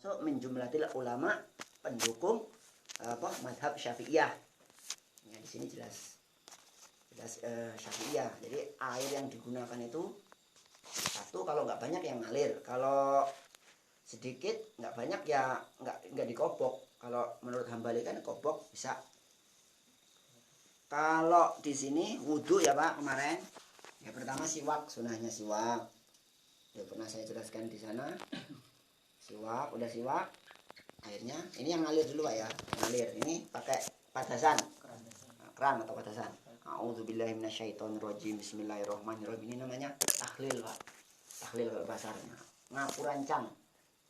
termasuk min jumlatil ulama pendukung mazhab Syafi'iyah. Ya, di sini jelas Syafi'iyah. Jadi air yang digunakan itu satu, kalau nggak banyak yang ngalir, kalau sedikit nggak banyak ya nggak dikobok. Kalau menurut Hambali kan kobok bisa. Kalau di sini wudhu ya Pak kemarin, ya pertama siwak, sunahnya siwak. Ya pernah saya jelaskan di sana. Siwak, udah siwak, airnya ini yang ngalir dulu Pak ya, ngalir. Ini pakai padasan, keran atau padasan. A'udzubillahi minasyaitonirrajim. Bismillahirrahmanirrahim. Ini namanya tahlil Pak. Tahlil kalau bahasanya. Ngapurancang.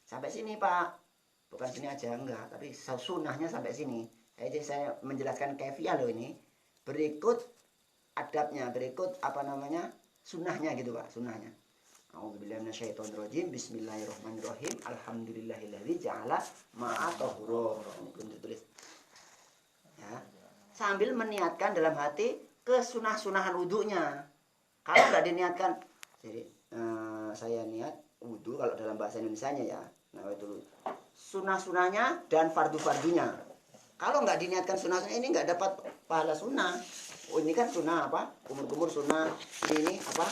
Sampai sini Pak. Bukan sini aja enggak, tapi sunnahnya sampai sini. Jadi saya menjelaskan kaifiah loh ini. Berikut adabnya, berikut sunnahnya gitu Pak, sunnahnya. A'udzubillahi minasyaitonirrajim. Bismillahirrahmanirrahim. Alhamdulillahilladzi ja'ala ma'a tahura. Ini belum ditulis. Ya. Sambil meniatkan dalam hati kesunah-sunahan wudhunya. Kalau nggak diniatkan, jadi saya niat wudhu kalau dalam bahasa Indonesianya ya. Nah itu sunah-sunahnya dan fardu-fardunya. Kalau nggak diniatkan sunah-sunah ini nggak dapat pahala sunnah. Oh ini kan sunnah apa? Kumur-kumur sunnah. Ini apa?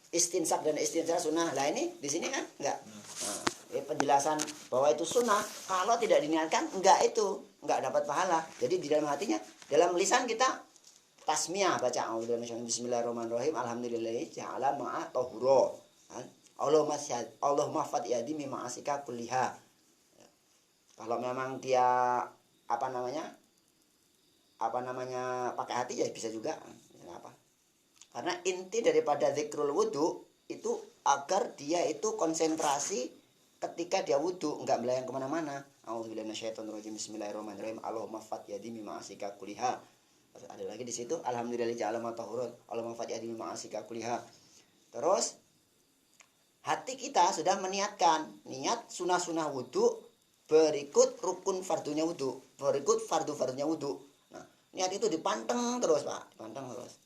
Istinsak dan istinsar sunnah. Lah ini di sini kan nggak. Nah, ini penjelasan bahwa itu sunnah. Kalau tidak diniatkan nggak dapat pahala. Jadi di dalam hatinya, dalam lisan kita tasmiyah baca bismillahirrahmanirrahim. Alhamdulillahi ja'ala ma'a tahura. Allahumma fat yadi mimma asika kulliha. Kalau memang dia pakai hati ya bisa juga. Apa? Karena inti daripada zikrul wudu itu agar dia itu konsentrasi ketika dia wudu, enggak melayang kemana-mana. A'udzubillahi minasyaitonirrajim. Bismillahirrahmanirrahim. Allahumma fat yadi mimma asika kulliha. Ada lagi di situ alhamdulillah ja'ala ma tahurun. Allahumma fat yadi mimma asika kulliha. Terus hati kita sudah meniatkan niat sunah-sunah wudu berikut rukun fardunya wudu, berikut fardu-fardunya wudu. Nah, niat itu dipanteng terus Pak, dipanteng terus.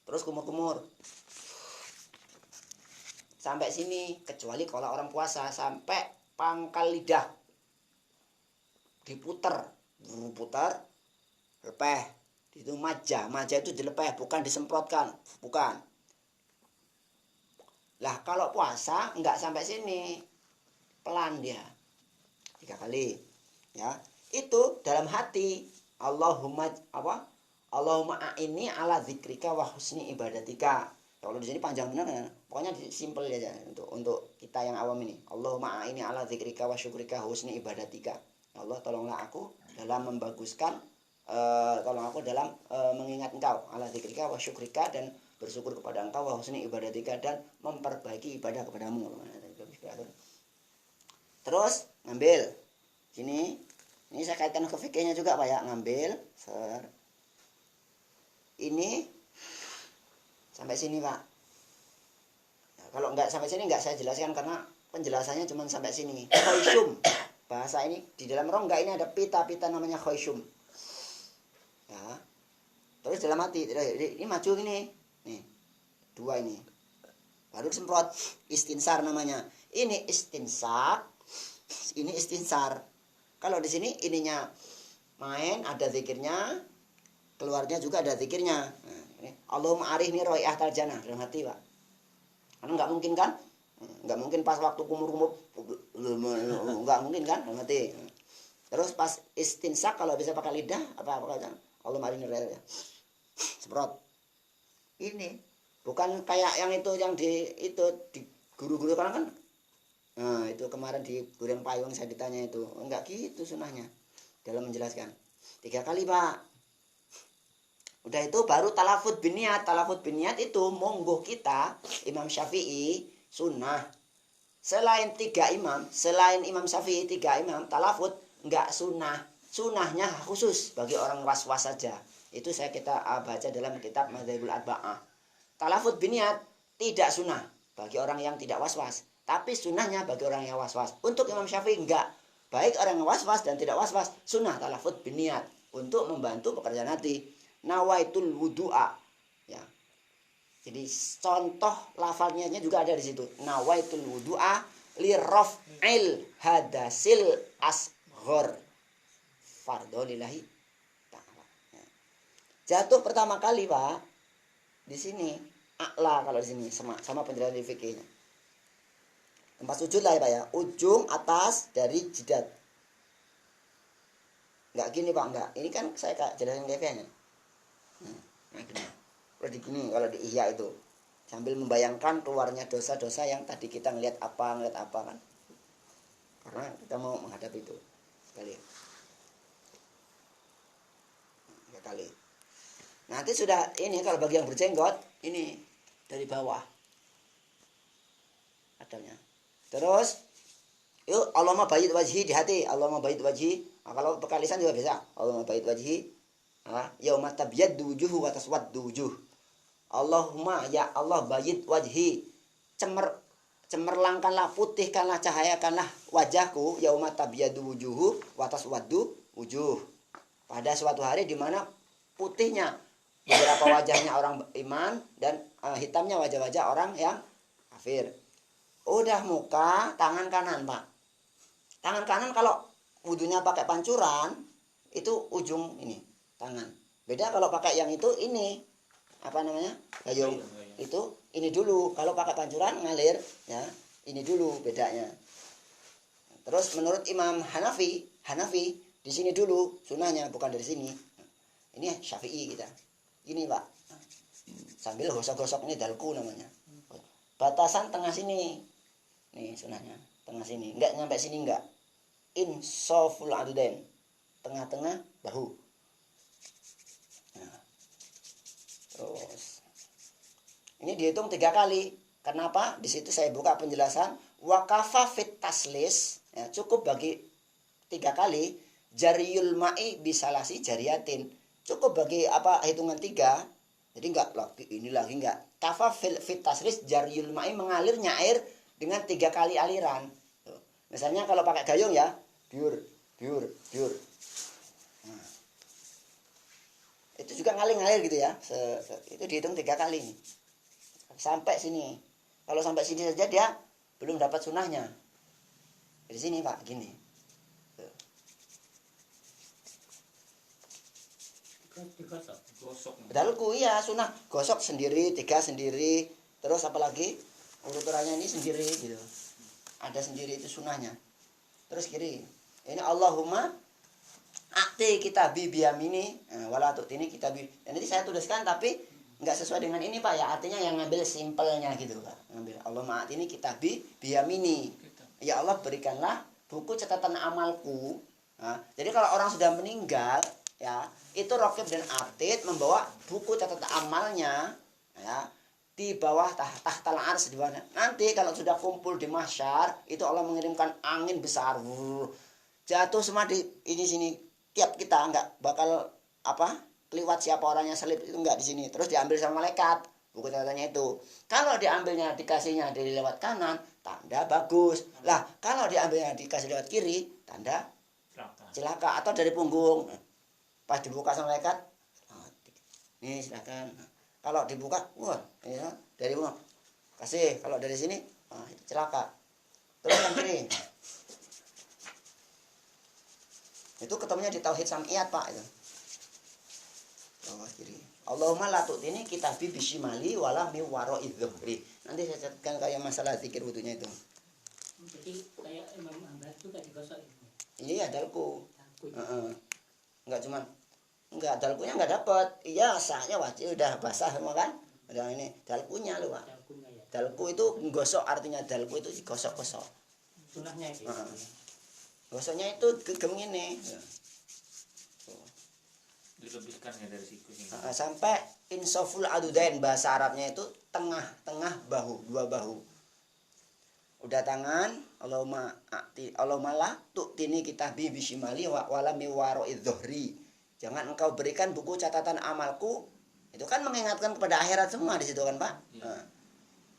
Terus kumur-kumur. Sampai sini, kecuali kalau orang puasa sampai pangkal lidah. Diputer, lepeh. Itu majah itu dilepeh, bukan disemprotkan, bukan. Lah kalau puasa enggak sampai sini. Pelan dia. 3 kali. Ya. Itu dalam hati. Allahumma a'inni ala zikrika wa husni ibadatika. Kalau di sini panjang benar kan? Pokoknya simple aja untuk kita yang awam ini. Allahumma a'inni ala zikrika wa syukrika husni ibadatika. Allah tolonglah aku dalam membaguskan mengingat Engkau, ala zikrika wa syukrika, dan bersyukur kepada Engkau, wa husni ibadatika, dan memperbaiki ibadah kepadamu. Terus ngambil sini. Ini saya kaitkan ke fikihnya juga Pak ya, ngambil ini sampai sini Pak. Nah, kalau nggak sampai sini nggak saya jelaskan karena penjelasannya cuma sampai sini. Khayshum, bahasa ini di dalam rongga ini ada pita-pita namanya khayshum. Ya. Terus dalam hati ini maju ini, nih 2 ini, baru semprot istinsar namanya. Ini istinsak, ini istinsar. Kalau di sini ininya main ada zikirnya, keluarnya juga ada zikirnya. Nah, ini Allahumma arihni ro'yatal jannah dalam hati Pak. Karena nggak mungkin kan? Nggak mungkin pas waktu kumur-kumur, nggak mungkin kan dalam hati. Terus pas istinsak kalau bisa pakai lidah apa Allahumma arihni ro'yatal semprot. Ini bukan kayak yang di guru-guru kan. Nah, itu kemarin di Gureng Payung saya ditanya itu. Enggak gitu sunahnya. Dalam menjelaskan. 3 kali, Pak. Udah itu baru talafut biniat. Talafut biniat itu monggo kita, Imam Syafi'i, sunnah. Selain Imam Syafi'i 3 imam, talafut enggak sunnah. Sunnahnya khusus bagi orang was-was saja. Itu kita baca dalam kitab Madzhabul Arba'ah. Talafut biniat tidak sunnah bagi orang yang tidak was-was. Tapi sunnahnya bagi orang yang was-was. Untuk Imam Syafi'i enggak. Baik orang yang was-was dan tidak was-was. Sunnah talafut biniat. Untuk membantu pekerjaan hati. Nawaitul wudu'a. Ya. Jadi contoh lafalnya juga ada di situ. Nawaitul wudu'a li raf'il hadasil asghar fardhu lillahi ta'ala. Jatuh pertama kali, Pak, di sini a'la kalau di sini sama penjelasan di fikihnya. Tempat sujud lah ya, Pak ya. Ujung atas dari jidat. Enggak gini, Pak, enggak. Ini kan saya jelasin kayaknya. Nah, gini. Kalau di Ihya itu sambil membayangkan keluarnya dosa-dosa yang tadi kita ngelihat apa kan. Karena kita mau menghadap itu. Kali. Kali. Nanti sudah ini kalau bagi yang berjenggot ini dari bawah adanya. Terus yuk Allahumma bait wajhi di hati, Allahumma bait wajhi. Nah, kalau bekalisan juga bisa. Allahumma bait wajhi. Yauma tabyaddu wujuhu wa taswaddu wujuh. Allahumma ya Allah bait wajhi. Cemerlangkanlah, putihkanlah, cahayakanlah wajahku yauma tabyaddu wujuhu wa taswaddu wujuh. Pada suatu hari di mana putihnya beberapa wajahnya orang iman dan hitamnya wajah-wajah orang yang kafir. Udah muka, tangan kanan, Pak. Tangan kanan kalau wudunya pakai pancuran itu ujung ini tangan. Beda kalau pakai yang itu ini apa namanya? Gayung. Itu ini dulu. Kalau pakai pancuran ngalir ya, ini dulu bedanya. Terus menurut Imam Hanafi di sini dulu sunahnya, bukan dari sini. Ini Syafi'i kita. Ini, Pak. Sambil gosok-gosok, ini dalku namanya. Batasan tengah sini. Nih sunahnya, tengah sini. Enggak nyampe sini enggak. Insaful adudain. Tengah-tengah bahu. Nah. Terus ini dihitung 3 kali. Kenapa? Di situ saya buka penjelasan waqafa fit taslis, ya, cukup bagi 3 kali. Jariyul ma'i bisalasi jariyatin. Cukup bagi apa hitungan 3. Jadi enggak lagi ini lagi enggak. Kafa fit tasris jariyul ma'i, mengalirnya air dengan 3 kali aliran. Tuh. Misalnya kalau pakai gayung ya, biur. Nah. Itu juga ngalir gitu ya. Itu dihitung 3 kali. Sampai sini. Kalau sampai sini saja dia belum dapat sunahnya. Di sini, Pak, gini. Gosok. Dalku iya sunah, gosok sendiri, 3 sendiri, terus apalagi urutannya ini sendiri gitu. Ada sendiri itu sunahnya. Terus kiri. Ini Allahumma a'ti kitabi biyamini wala tu'tini kitabi. Dan ini saya tuliskan tapi enggak sesuai dengan ini, Pak ya. Artinya yang ngambil simpelnya gitu, Pak. Ngambil Allahumma a'ti kitabi biyamini. Ya Allah berikanlah buku catatan amalku. Nah, jadi kalau orang sudah meninggal ya, itu Raqib dan Atid membawa buku catatan amalnya ya di bawah tahtal ars di mana. Nanti kalau sudah kumpul di mahsyar, itu Allah mengirimkan angin besar. Jatuh semua di ini sini. Tiap kita enggak bakal apa? Keliwat siapa orangnya selip itu enggak di sini. Terus diambil sama malaikat buku catatannya itu. Kalau diambilnya dikasihnya dari lewat kanan, tanda bagus. Lah, kalau diambilnya dikasih lewat kiri, tanda celaka atau dari punggung. Pas dibuka sama malaikat, nih silakan. Kalau dibuka, wah, ya, dari mana? Kasih. Kalau dari sini, itu celaka. Terus yang kiri. Itu ketemunya di tauhid sam'iyat, Pak itu. Bawah kiri. Allahumma la tu'tini kitabi bisyimali wala mi wara'i dhuhri. Nanti saya catatkan kayak masalah zikir wudunya itu. Jadi kayak Imam Ahmad itu kayak digosok itu. Iya, dalku. Enggak dalkunya enggak dapat. Iya, sahnya wajib udah basah semua kan. Udah ini dalkunya loh, Pak. Dalku itu gosok, artinya dalku itu digosok-gosok. Sunahnya itu. Gosoknya itu gegem ini. Dilebihkan ya dari siku sini. Sampai insaful adudain, bahasa Arabnya itu tengah-tengah bahu, 2 bahu. Udah tangan, Allahumma la tu'tini kitabi bisyimali wala mi wara'i dhuhri. Jangan engkau berikan buku catatan amalku. Itu kan mengingatkan kepada akhirat semua di situ kan, Pak. Ya. Nah,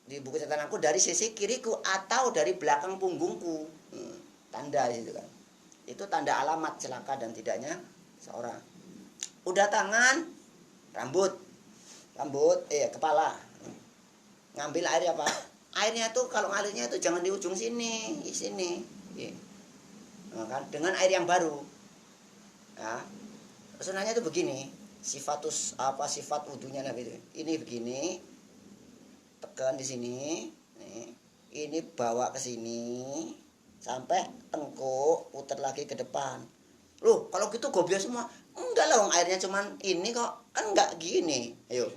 di buku catatan aku dari sisi kiriku atau dari belakang punggungku. Tanda di situ kan. Itu tanda alamat celaka dan tidaknya seorang. Udah tangan, rambut, kepala. Ngambil air apa? airnya tuh kalau ngalirnya itu jangan di ujung sini, di sini. Nah, kan dengan air yang baru. Ya. Sunahnya itu begini, sifat wudunya Nabi itu. Ini begini, tekan di sini, nih. Ini bawa ke sini sampai tengkuk, putar lagi ke depan. Loh, kalau gitu gobias semua. Enggak lah, airnya cuman ini kok. Kan enggak gini. Ayo.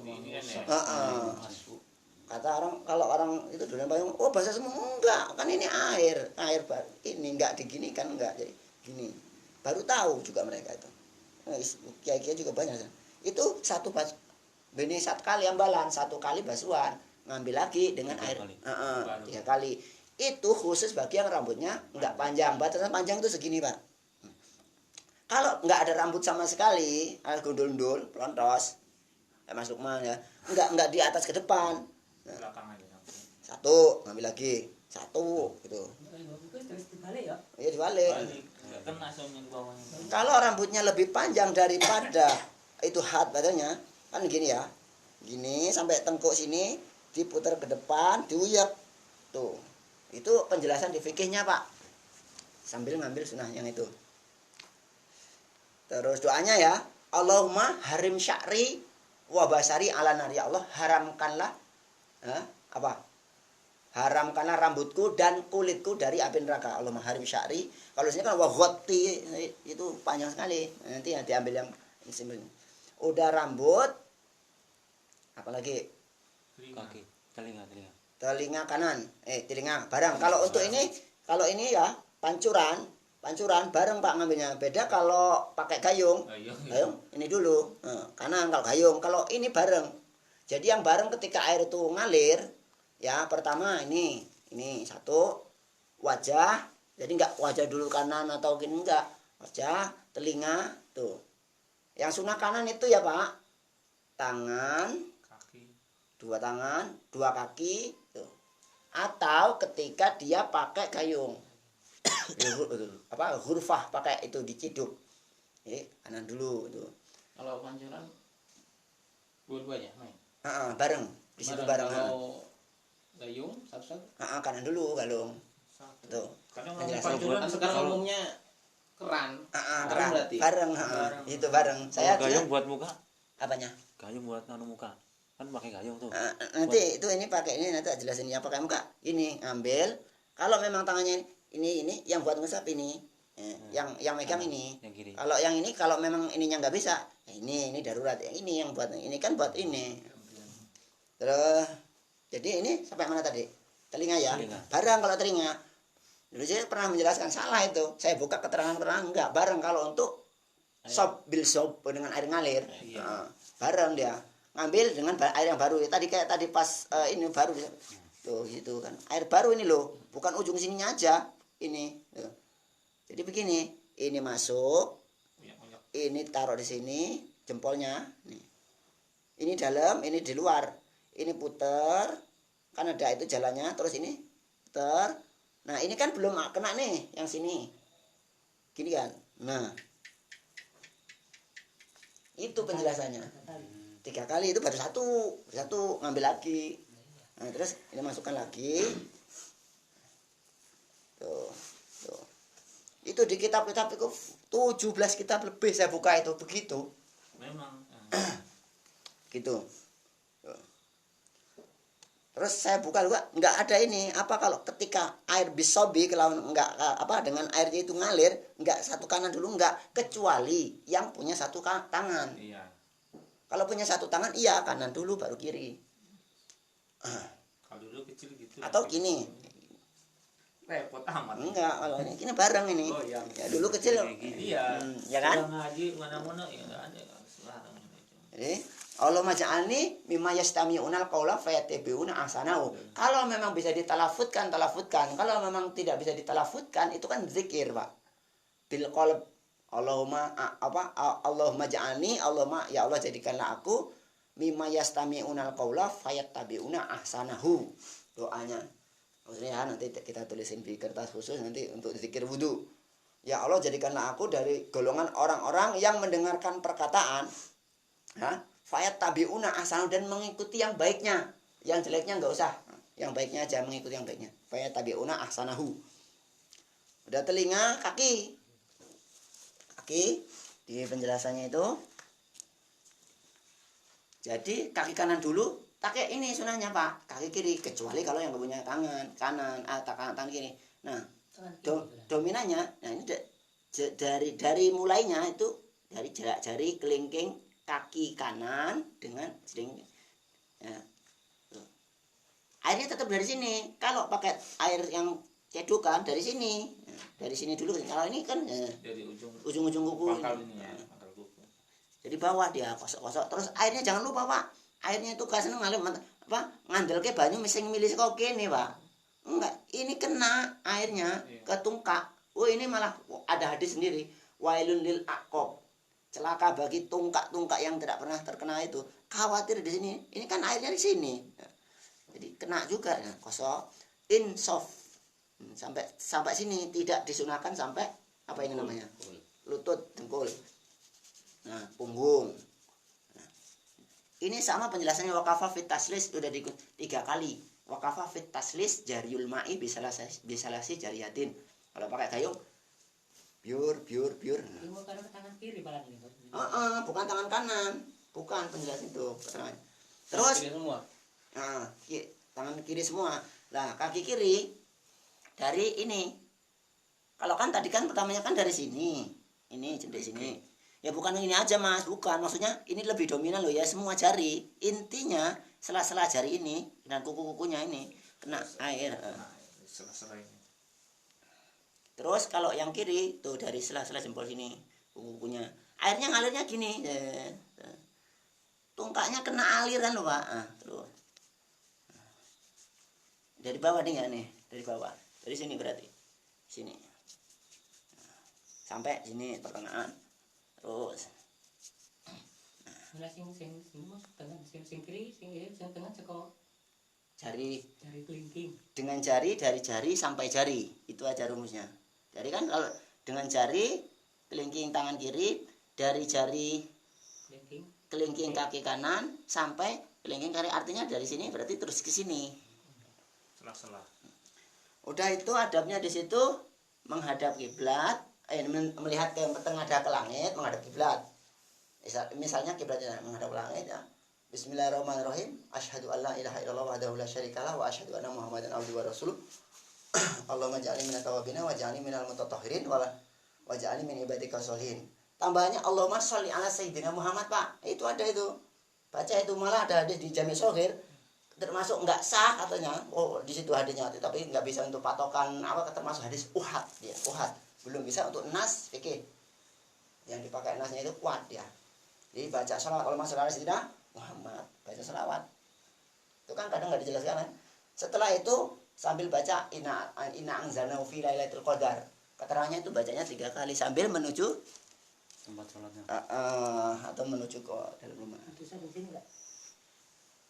Kata orang, kalau orang itu dulu payung, oh basah semua. Enggak, kan ini air baru. Ini enggak diginikan, enggak. Jadi gini. Baru tahu juga mereka itu. Kiai-kiai juga banyak. Itu satu ini satu kali ambalan, satu kali basuhan. Ngambil lagi dengan air 3 kali. Itu khusus bagi yang rambutnya enggak panjang. Batasan panjang itu segini, Pak. Kalau enggak ada rambut sama sekali, ada gundul-gundul, pelontos, Mas Lukman ya, enggak di atas ke depan. Belakang aja. Satu, ngambil lagi. Satu gitu. Terus dibalik ya. Iya dibalik. Enggak kena soalnya di bawahnya. Kalau rambutnya lebih panjang daripada itu hat badannya, kan gini ya. Gini sampai tengkuk sini, diputar ke depan, diuyap. Tuh. Itu penjelasan di fikihnya, Pak. Sambil ngambil sunah yang itu. Terus doanya ya, Allahumma harim sya'ri wa basari ala nar. Ya Allah, haramkanlah haramkanlah rambutku dan kulitku dari api neraka. Allahumma harim sya'ri. Kalau sini kan wa ghatti, itu panjang sekali. Nanti ya diambil yang simpel. Udah rambut, apalagi kaki, telinga. telinga kanan, telinga bareng. Kalau untuk ini ya pancuran bareng Pak ngambilnya. Beda kalau pakai gayung. Gayung ini dulu. Kanan kalau gayung. Kalau ini bareng. Jadi yang bareng ketika air itu ngalir, ya pertama ini satu wajah. Jadi enggak wajah dulu kanan atau gini enggak. Wajah, telinga tuh. Yang sunah kanan itu ya Pak, tangan, Kaki. 2 tangan, 2 kaki tuh. Atau ketika dia pakai gayung. Hurfah pakai itu diciduk. Kanan dulu itu. Kalau pancuran dua-duanya main. Bareng. Di situ bareng. Kalau gayung satu-satu. Kanan dulu galung. Tuh. Kadang Penjelasan. Pancuran sekarang umumnya keran. Keran. Berarti. Bareng. Itu bareng. Saya Gayung buat muka. apanya? Gayung buat muka. Kan pakai gayung tuh. Nanti itu ini pakai ini nanti jelasin ya pakai muka. Ini ngambil. Kalau memang tangannya ini yang buat ngesap ini. Yang megang ini. Yang kiri. Kalau yang ini kalau memang ininya nggak bisa, ini darurat. Yang ini yang buat ini kan buat ini. Terus jadi ini sampai mana tadi? Telinga ya. Telinga. Barang kalau telinga. Dulu saya pernah menjelaskan salah itu. Saya buka keterangan enggak bareng kalau untuk sob dengan air ngalir. Bareng dia. Ngambil dengan air yang baru. Tadi kayak tadi pas ini baru tuh gitu kan. Air baru ini loh, bukan ujung sininya aja. Ini. Tuh. Jadi begini, ini masuk. Ini taruh di sini jempolnya nih. Ini dalam, ini di luar. Ini puter. Kan ada itu jalannya, terus ini puter. Nah, ini kan belum kena nih yang sini. Gini kan. Nah. Itu penjelasannya. 3 kali itu baru satu ngambil lagi. Nah, terus ini masukkan lagi. Tuh. Itu di kitab-kitab itu 17 kitab lebih saya buka itu begitu. Memang. Gitu. Tuh. Terus saya buka juga nggak ada ini. Apa kalau ketika air bisobi kalau nggak dengan airnya itu ngalir nggak satu kanan dulu nggak, kecuali yang punya satu tangan. Iya. Kalau punya satu tangan iya kanan dulu baru kiri. Kalau dulu kecil gitu. Atau gini. Repot amat. Enggak, kalau ini bareng ini. Oh iya. Ya dulu kecil. Iya. Ya kan? Udah ngaji mana-mana ya enggak ada selarang. Jadi Allah maj'alni mimma yastami'unal qaula fayattabi'una ahsanahu. Kalau memang bisa ditalafutkan. Kalau memang tidak bisa ditalafutkan itu kan zikir, Pak. Bil qalb. Allahumma ja'alni, ya Allah jadikanlah aku mimma yastami'unal qaula fayattabi'una ahsanahu. Doanya. Maksudnya ya, nanti kita tulisin di kertas khusus nanti untuk zikir wudu. Ya Allah jadikanlah aku dari golongan orang-orang yang mendengarkan perkataan fayat tabiuna asal dan mengikuti yang baiknya, yang jeleknya nggak usah yang baiknya aja, mengikuti yang baiknya. Fa tabi'una ahsanahu. Udah telinga, kaki. Kaki di penjelasannya itu. Jadi kaki kanan dulu, pakai ini sunahnya Pak, kaki kiri, kecuali kalau yang punya tangan kanan atau tangan kiri. Nah, dominannya, nah ini dari mulainya itu dari jarak jari kelingking kaki kanan dengan selingking. Ya. Airnya tetap dari sini. Kalau pakai air yang cedukan dari sini, dari sini dulu. Kalau ini kan Dari ujung-ujung kuku. pangkal ini ya, pangkal kuku. Jadi bawah dia kosok-kosok. Terus airnya jangan lupa Pak. Airnya itu gak seneng ngalir apa ngandel ke banyu mising milih kok kene Pak. Enggak, ini kena airnya ke tungkak. Oh ini malah ada hadis sendiri. Wailun lil aqab. Celaka bagi tungkak-tungkak yang tidak pernah terkena itu. Khawatir di sini. Ini kan airnya di sini. Jadi kena juga ya, kosok. Insof. Sampai sini tidak disunahkan sampai apa ini namanya? Lutut, dengkul. Nah, punggung. Nah, ini sama penjelasannya waqafa fit taslis sudah 3 kali. Waqafa fit taslis jariul ma'i bisalasi jariyatin. Kalau pakai gayung biur. Ini mau taruh ke tangan kiri malah ini. Bukan tangan kanan. Bukan penjelasan itu. Terus Kiri semua. nah, tangan kiri semua. Lah, kaki kiri dari ini. Kalau kan tadi kan pertamanya kan dari sini. Ini dari sini. Ya bukan ini aja Mas, bukan. Maksudnya ini lebih dominan loh ya, semua jari. Intinya sela-sela jari ini dan kuku-kukunya ini kena air. Nah, sela-sela ini. Terus kalau yang kiri tuh dari sela-sela jempol sini kuku-kukunya. Airnya ngalirnya gini. Tungkaknya kena aliran loh Pak. Terus. Dari bawah nih enggak nih? Dari bawah. Dari sini berarti. Sini. Sampai sini pertengahan. Terus Nah, sing mas tengah sing kiri sing tengah ceko jari dari kelingking. dengan jari dari jari sampai jari. Itu aja rumusnya. Jadi kan kalau dengan jari kelingking tangan kiri dari jari Kelingking. kelingking kaki kanan sampai kelingking kaki, artinya dari sini berarti terus ke sini. Sela-sela. Udah itu adabnya di situ menghadap kiblat, melihat ke menghadap ke langit, menghadap kiblat. Misalnya kiblatnya menghadap ke langit ya. Bismillahirrahmanirrahim. Asyhadu an la ilaha illallah wahdahu la syarikalah wa asyhadu anna Muhammadan abduhu wa rasuluh. Allahumma ja'alni minat tawabina wa ja'alni minal mutatahhirin wa ja'alni min ibadika sholihin. Tambahnya Allahumma sholli ala sayyidina Muhammad Pak. Itu ada itu. Baca itu malah ada hadis di Jami' Shaghir. Termasuk enggak sah katanya. Oh, di situ hadisnya tapi enggak bisa untuk patokan apa termasuk hadis Uhad dia. Uhad. Belum bisa untuk nas fikih. Yang dipakai nasnya itu kuat ya. Jadi baca salawat Allahumma sholli ala sayyidina Muhammad. Baca salawat. Itu kan kadang enggak dijelaskan kan. Setelah itu sambil baca inna anzalnahu fi lailatul qadar. Keterangannya itu bacanya 3 kali sambil menuju Tempat sholatnya. atau menuju ke dalam rumah. Itu saya di sini enggak?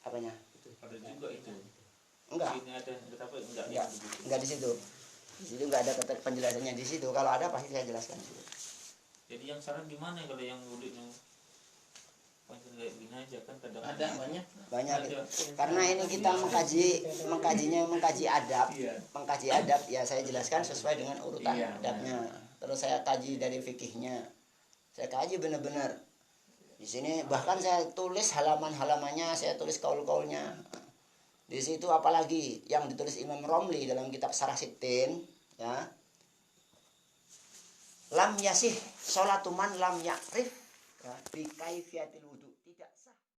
Apanya? Ada juga itu. Enggak. Sini ada apa enggak? Enggak di situ. Di situ enggak ada penjelasannya di situ. Kalau ada pasti saya jelaskan. Jadi yang saran gimana kalau yang wudhunya macam kayak gini aja kan kadang Ada banyak. Banyak. Ada. Karena ini kita mengkaji adab. Iya. Mengkaji adab ya saya jelaskan sesuai dengan urutan Iya, adabnya. Terus saya kaji dari fikihnya. Saya kaji benar-benar. Di sini bahkan saya tulis halaman-halamannya, saya tulis kaul-kaulnya. Di situ apalagi yang ditulis Imam Romli dalam kitab Sarah Sittin, ya. Lam yasih sholatuman lam yakrif ya, bi kaifiyatil wudu. Tidak sah.